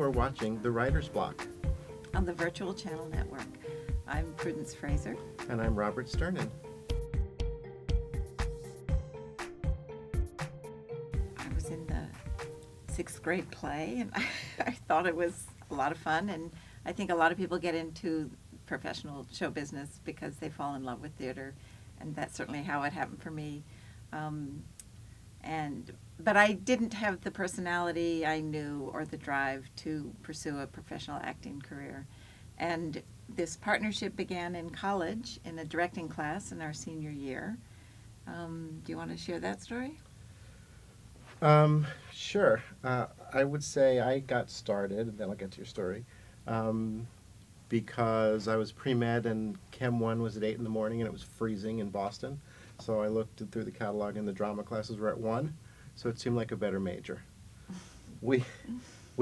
are watching The Writer's Block on the Virtual Channel Network. I'm Prudence Fraser. And I'm Robert Sternin. I was in the 6th grade play, and I thought it was a lot of fun, and I think a lot of people get into professional show business because they fall in love with theater, and that's certainly how it happened for me. But I didn't have the personality I knew or the drive to pursue a professional acting career. And this partnership began in college in a directing class in our senior year. Do you want to share that story? Sure. I would say I got started, and then I'll get to your story, because I was pre-med and Chem 1 was at 8 in the morning and it was freezing in Boston. So I looked through the catalog and the drama classes were at 1, so it seemed like a better major. We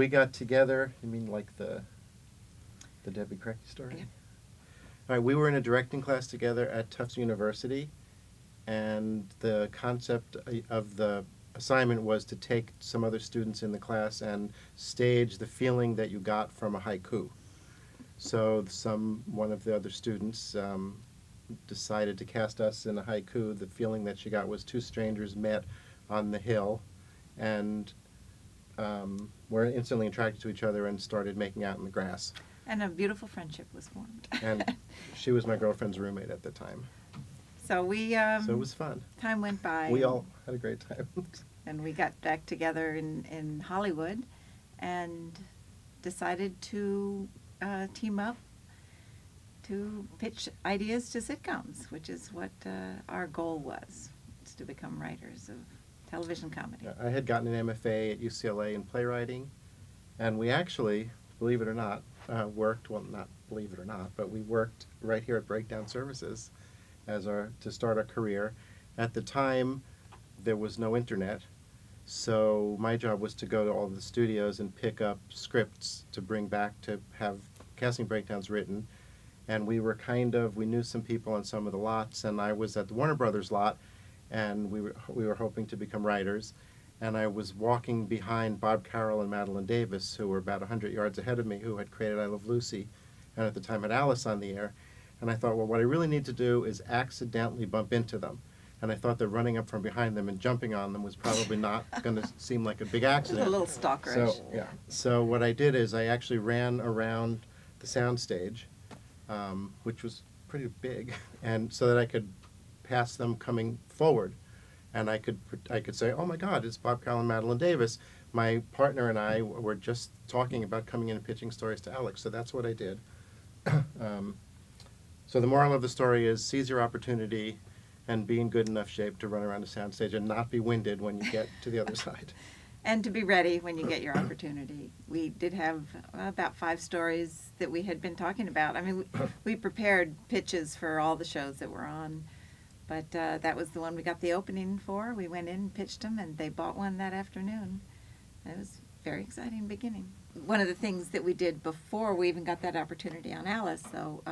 got together, you mean like the Debbie Cracky story? Yeah. All right, we were in a directing class together at Tufts University, and the concept of the assignment was to take some other students in the class and stage the feeling that you got from a haiku. So one of the other students decided to cast us in a haiku. The feeling that she got was two strangers met on the hill and were instantly attracted to each other and started making out in the grass. And a beautiful friendship was formed. And she was my girlfriend's roommate at the time. So So it was fun. Time went by. We all had a great time. And we got back together in Hollywood and decided to team up to pitch ideas to sitcoms, which is what our goal was to become writers of television comedy. I had gotten an MFA at UCLA in playwriting, and we actually, believe it or not, worked, well, not believe it or not, but we worked right here at Breakdown Services to start our career. At the time, there was no internet, so my job was to go to all the studios and pick up scripts to bring back to have casting breakdowns written. And we knew some people on some of the lots, and I was at the Warner Brothers lot, and we were hoping to become writers. And I was walking behind Bob Carroll and Madeline Davis, who were about 100 yards ahead of me, who had created I Love Lucy, and at the time had Alice on the air. And I thought, well, what I really need to do is accidentally bump into them. And I thought that running up from behind them and jumping on them was probably not going to seem like a big accident. A little stalkerish. So what I did is I actually ran around the soundstage, which was pretty big, and so that I could pass them coming forward. And I could say, oh my God, it's Bob Carroll and Madeline Davis. My partner and I were just talking about coming in and pitching stories to Alex, so that's what I did. So the moral of the story is seize your opportunity and be in good enough shape to run around the soundstage and not be winded when you get to the other side. And to be ready when you get your opportunity. We did have about 5 stories that we had been talking about. I mean, we prepared pitches for all the shows that were on, but that was the one we got the opening for. We went in and pitched them, and they bought one that afternoon. It was a very exciting beginning. One of the things that we did before we even got that opportunity on Alice, though,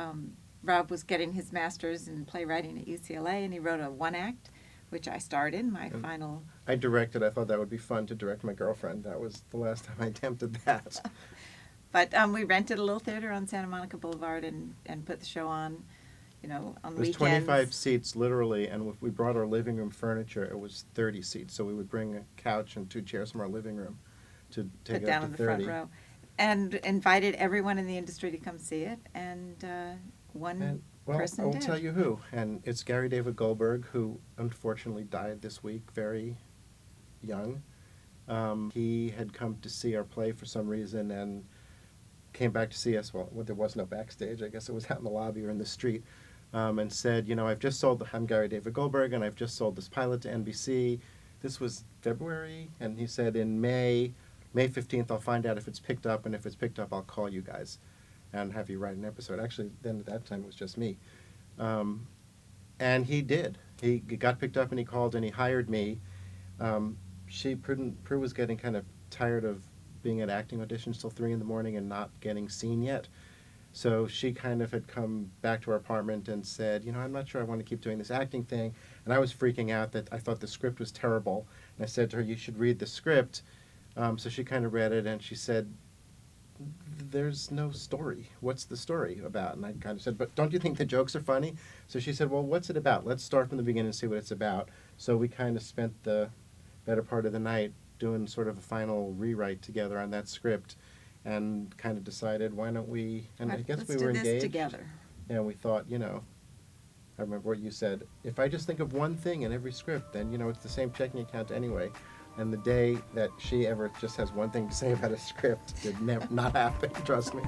Rob was getting his master's in playwriting at UCLA, and he wrote a 1-act, which I starred in, my final... I directed. I thought that would be fun to direct my girlfriend. That was the last time I attempted that. But we rented a little theater on Santa Monica Boulevard and put the show on, on weekends. It was 25 seats, literally, and if we brought our living room furniture, it was 30 seats. So we would bring a couch and 2 chairs from our living room to take it up to 30. Put down in the front row. And invited everyone in the industry to come see it, and one person I will did. tell you who, and it's Gary David Goldberg, who unfortunately died this week, very young. He had come to see our play for some reason and came back to see us. Well, there was no backstage. I guess it was out in the lobby or in the street, and said, I'm Gary David Goldberg, and I've just sold this pilot to NBC. This was February, and he said in May 15th, I'll find out if it's picked up, and if it's picked up, I'll call you guys and have you write an episode. Actually, then at that time, it was just me. And he did. He got picked up, and he called, and he hired me. Prue was getting kind of tired of being at acting auditions till 3 in the morning and not getting seen yet. So she kind of had come back to our apartment and said, I'm not sure I want to keep doing this acting thing. And I was freaking out that I thought the script was terrible. And I said to her, you should read the script. So she kind of read it, and she said, there's no story. What's the story about? And I kind of said, but don't you think the jokes are funny? So she said, well, what's it about? Let's start from the beginning and see what it's about. So we kind of spent the better part of the night doing sort of a final rewrite together on that script, and kind of decided, why don't we, and I guess Let's we do were this engaged. together. And we thought, I remember what you said, if I just think of one thing in every script, then, it's the same checking account anyway. And the day that she ever just has one thing to say about a script did never not happen, trust me.